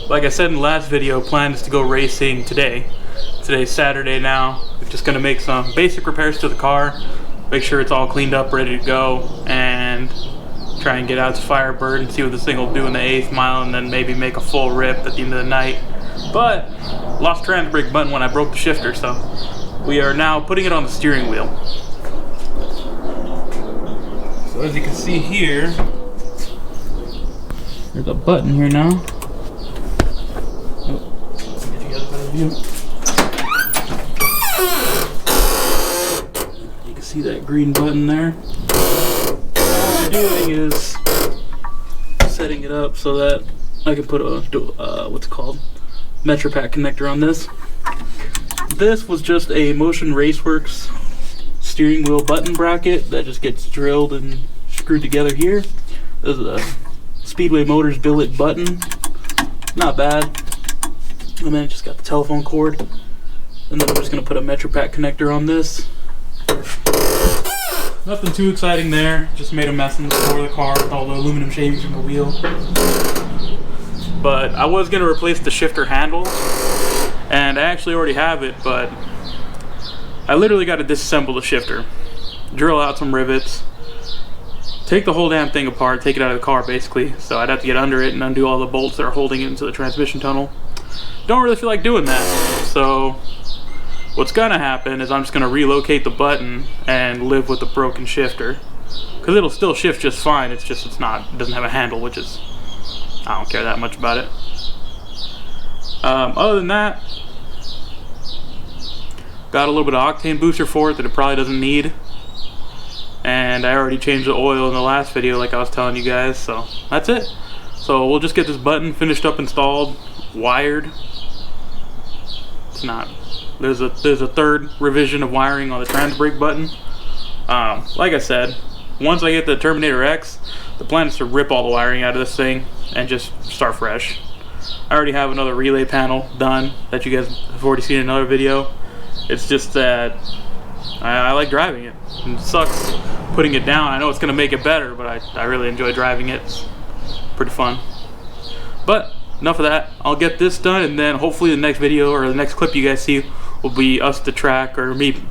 like I said in the last video, plan is to go racing today. Today's Saturday now. We're just gonna make some basic repairs to the car, make sure it's all cleaned up, ready to go, and try and get out to Firebird and see what this thing will do in the 8th mile, and then maybe make a full rip at the end of the night. But lost trans brake button when I broke the shifter, so we are now putting it on the steering wheel. So as you can see here, there's a button here now. Oh, get you guys a better view. You can see that green button there. All I'm doing is setting it up so that I can put a what's it called, MetroPack connector on this. This was just a Motion Raceworks steering wheel button bracket that just gets drilled and screwed together here. This is a Speedway Motors billet button. Not bad. And then it just got the telephone cord. And then I'm just going to put a MetroPack connector on this. Nothing too exciting there. Just made a mess in the floor of the car with all the aluminum shavings from the wheel. But I was going to replace the shifter handle. And I actually already have it, but I literally got to disassemble the shifter. Drill out some rivets. Take the whole damn thing apart, take it out of the car basically. So I'd have to get under it and undo all the bolts that are holding it into the transmission tunnel. Don't really feel like doing that. So what's gonna happen is I'm just gonna relocate the button and live with the broken shifter. Cause it'll still shift just fine, it doesn't have a handle, which is, I don't care that much about it. Other than that, got a little bit of octane booster for it that it probably doesn't need. And I already changed the oil in the last video like I was telling you guys, so that's it. So we'll just get this button finished up, installed, wired. It's not, there's a third revision of wiring on the trans brake button. Like I said, once I get the Terminator X, the plan is to rip all the wiring out of this thing and just start fresh. I already have another relay panel done that you guys have already seen in another video. It's just that I like driving it. It sucks putting it down. I know it's going to make it better, but I really enjoy driving it. It's pretty fun. But enough of that. I'll get this done, and then hopefully the next video or the next clip you guys see will be us at the track, or me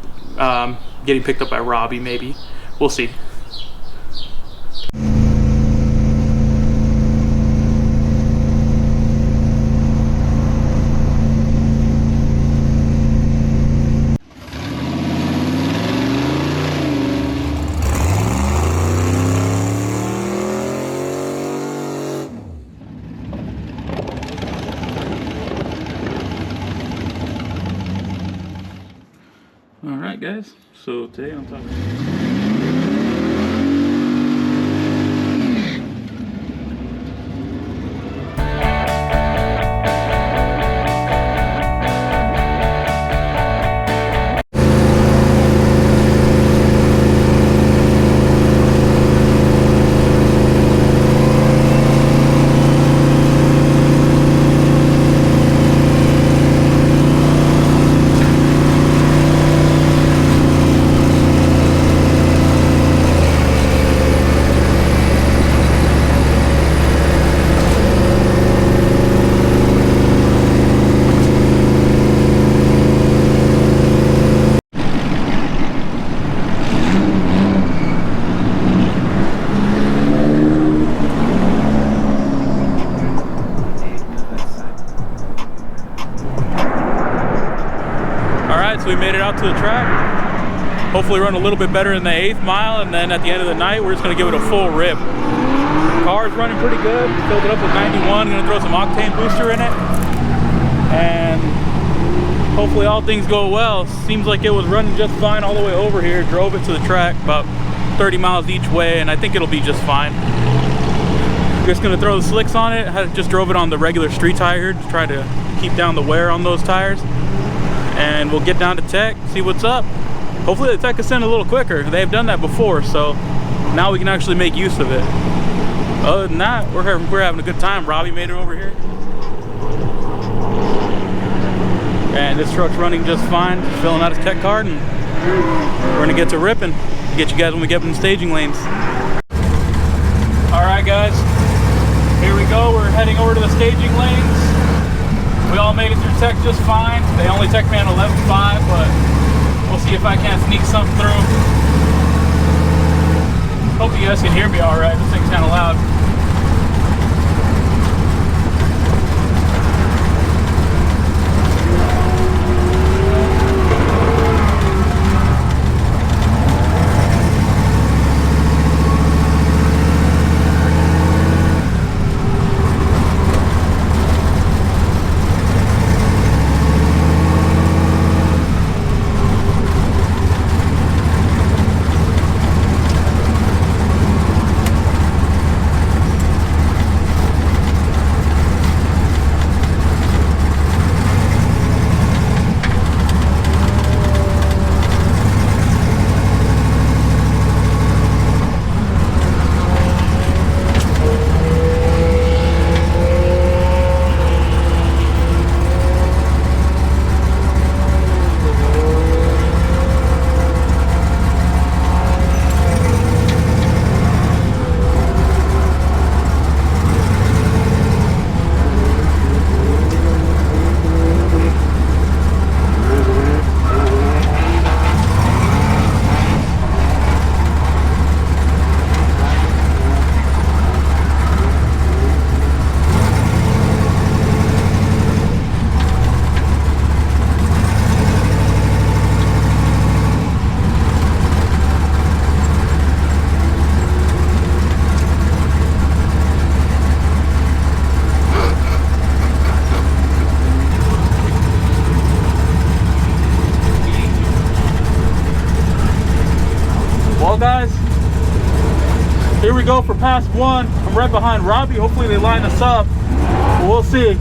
getting picked up by Robbie maybe. We'll see. Alright guys, so today on top of we made it out to the track. Hopefully run a little bit better in the 8th mile, and then at the end of the night we're just going to give it a full rip. The car's running pretty good. Filled it up with 91. Going to throw some octane booster in it, and hopefully all things go well. Seems like it was running just fine all the way over here. Drove it to the track about 30 miles each way, and I think it'll be just fine. Just going to throw the slicks on it. I just drove it on the regular street tire to try to keep down the wear on those tires. And we'll get down to tech, see what's up. Hopefully the tech is sent a little quicker. They've done that before, so now we can actually make use of it. Other than that, we're having a good time. Robbie made it over here. And this truck's running just fine, just filling out his tech card, and we're gonna get to ripping. Get you guys when we get in the staging lanes. All right guys, here we go. We're heading over to the staging lanes. We all made it through tech just fine. They only tech me on 11.5, but we'll see if I can't sneak something through. Hope you guys can hear me all right. This thing's kind of loud. Guys, here we go for pass one. I'm right behind Robbie. Hopefully they line us up. We'll see.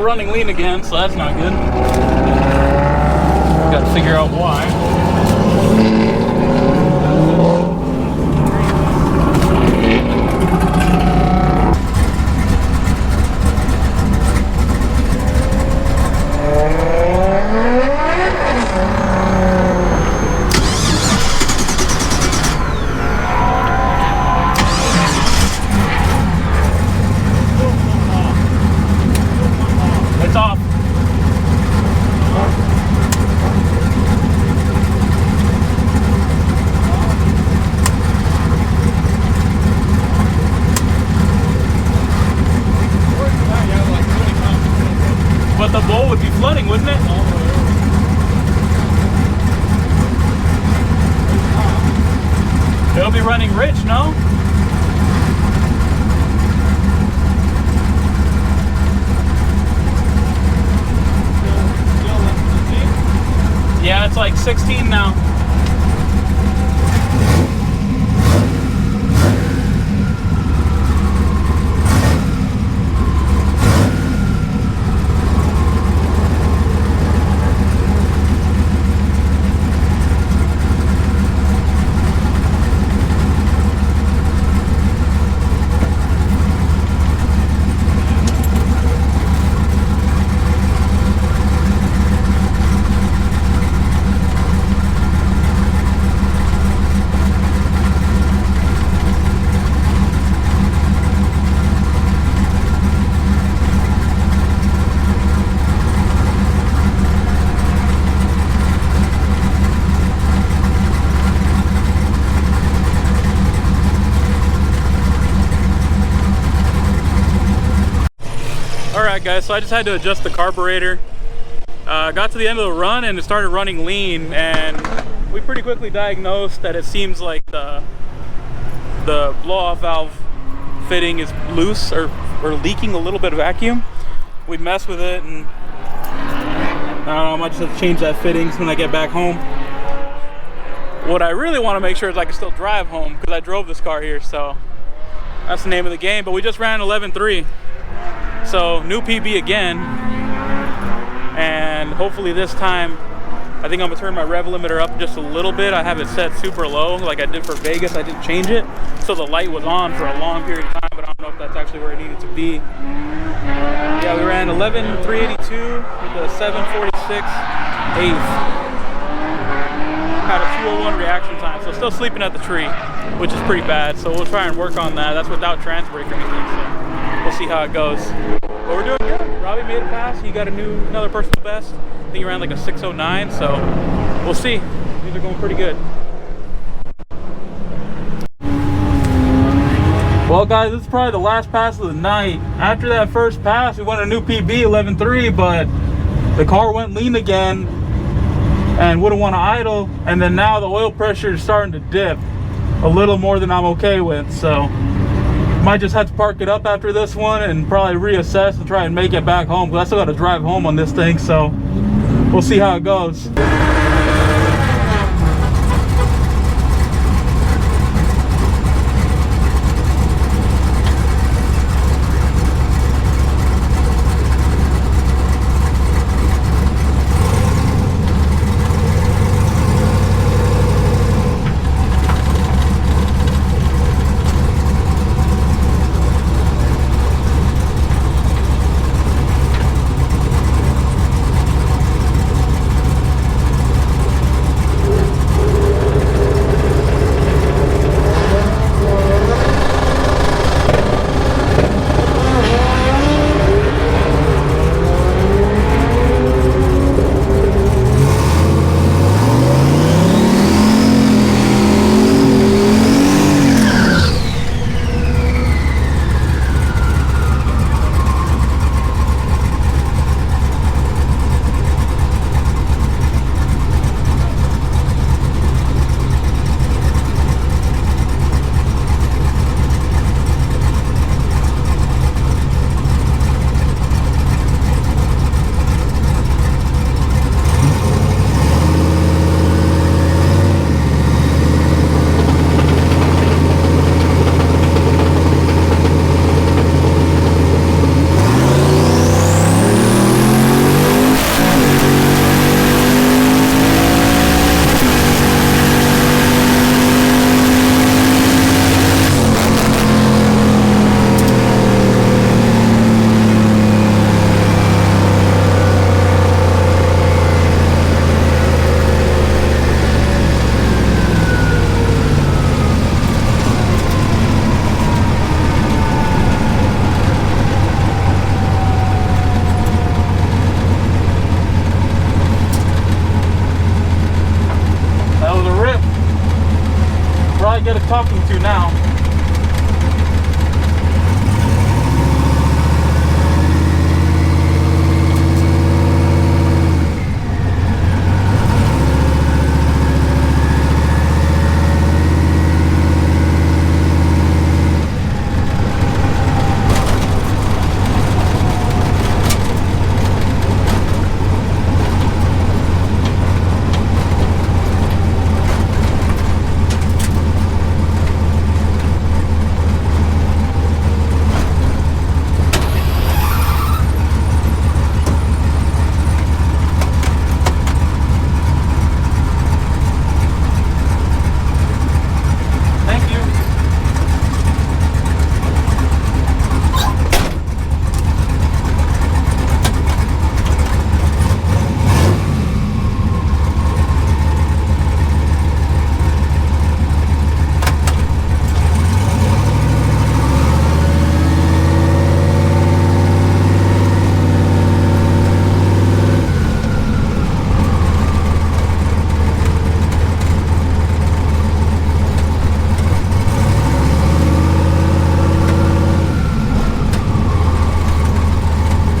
running lean again, so that's not good. Got to figure out why. It's off. But the bowl would be flooding, wouldn't it? It'll be running rich, no? Yeah, it's like 16 now. Alright guys, so I just had to adjust the carburetor. Got to the end of the run and it started running lean, and we pretty quickly diagnosed that it seems like the blow-off valve fitting is loose or leaking a little bit of vacuum. We messed with it, and I don't know, I might just have to change that fittings when I get back home. What I really want to make sure is I can still drive home, because I drove this car here, so that's the name of the game. But we just ran 11.3. So new PB again, and hopefully this time I think I'm gonna turn my rev limiter up just a little bit. I have it set super low like I did for Vegas. I didn't change it, so the light was on for a long period of time, but I don't know if that's actually where it needed to be. Yeah, we ran 11.382 with a 7.46 eighth. Had a 2:01 reaction time, so still sleeping at the tree, which is pretty bad. So we'll try and work on that. That's without trans brake or anything, so we'll see how it goes. But we're doing good. Robbie made a pass. He got another personal best. I think he ran like a 6:09, so we'll see. These are going pretty good. Well guys, this is probably the last pass of the night. After that first pass, we went a new PB 11.3, but the car went lean again and wouldn't want to idle, and then now the oil pressure is starting to dip a little more than I'm okay with, so might just have to park it up after this one and probably reassess and try and make it back home, because I still got to drive home on this thing, so we'll see how it goes. get a talking to now.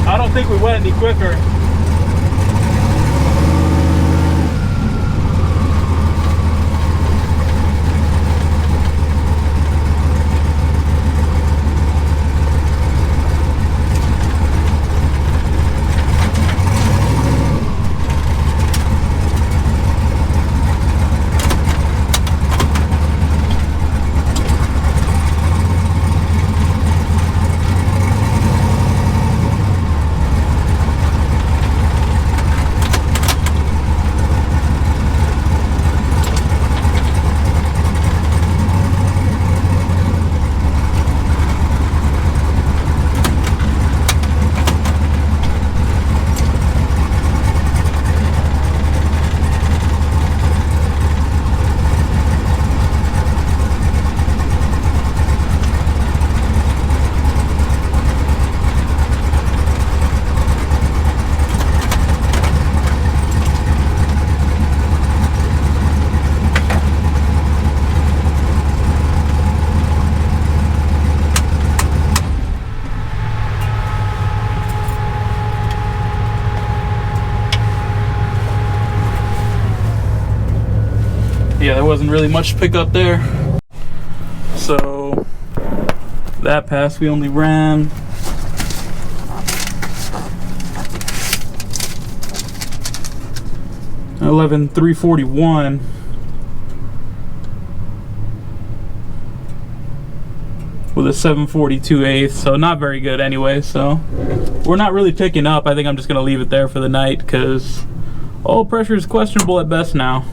I don't think we went any quicker. Yeah, there wasn't really much to pick up there. So that pass we only ran 11,341. With a 742/8, so not very good anyway. So we're not really picking up. I think I'm just gonna leave it there for the night because oil pressure is questionable at best now.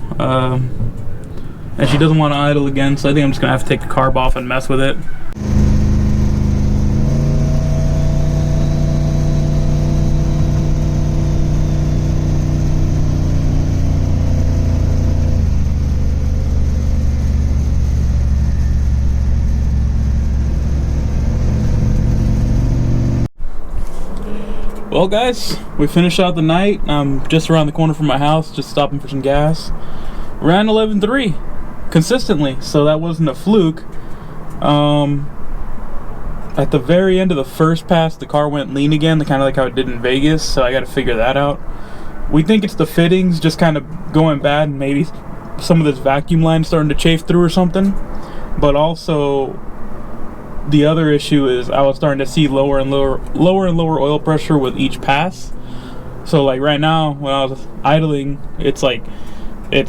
And she doesn't want to idle again, so I think I'm just gonna have to take the carb off and mess with it. Well guys, we finished out the night. I'm just around the corner from my house, just stopping for some gas. Ran 11.3 consistently, so that wasn't a fluke. At the very end of the first pass, the car went lean again, kind of like how it did in Vegas, so I got to figure that out. We think it's the fittings just kind of going bad, and maybe some of this vacuum line starting to chafe through or something. But also, the other issue is I was starting to see lower and lower oil pressure with each pass. So like right now, when I was idling, it's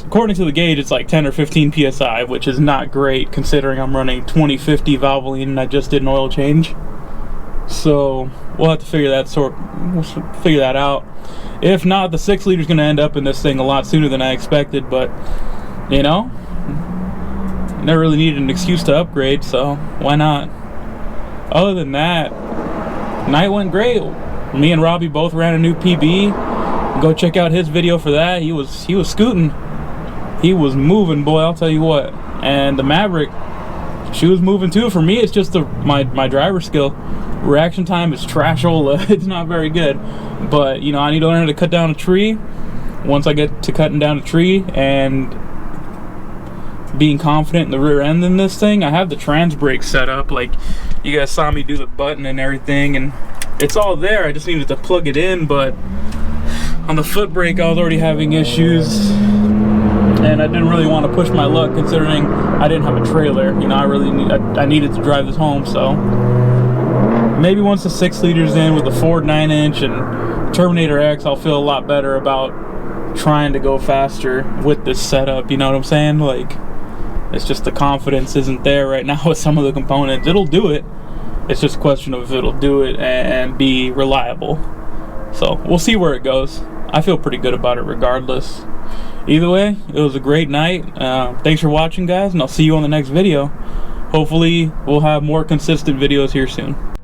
according to the gauge, it's like 10 or 15 psi, which is not great considering I'm running 2050 Valvoline and I just did an oil change. So we'll have to figure that out. If not, the 6 liter is going to end up in this thing a lot sooner than I expected. But you know, never really needed an excuse to upgrade, so why not? Other than that, night went great. Me and Robbie both ran a new PB. Go check out his video for that. He was scooting. He was moving, boy, I'll tell you what. And the Maverick, she was moving too. For me, it's just my driver skill. Reaction time is trashola. It's not very good. But, you know, I need to learn how to cut down a tree. Once I get to cutting down a tree and being confident in the rear end in this thing. I have the trans brake set up, like you guys saw me do the button and everything, and it's all there. I just needed to plug it in, but on the foot brake I was already having issues, and I didn't really want to push my luck considering I didn't have a trailer. You know, I needed to drive this home, so maybe once the 6 liters in with the Ford 9-inch and Terminator X, I'll feel a lot better about trying to go faster with this setup. You know what I'm saying? Like, it's just the confidence isn't there right now with some of the components. It'll do it. It's just a question of if it'll do it and be reliable. So we'll see where it goes. I feel pretty good about it regardless. Either way, it was a great night. Thanks for watching, guys, and I'll see you on the next video. Hopefully we'll have more consistent videos here soon.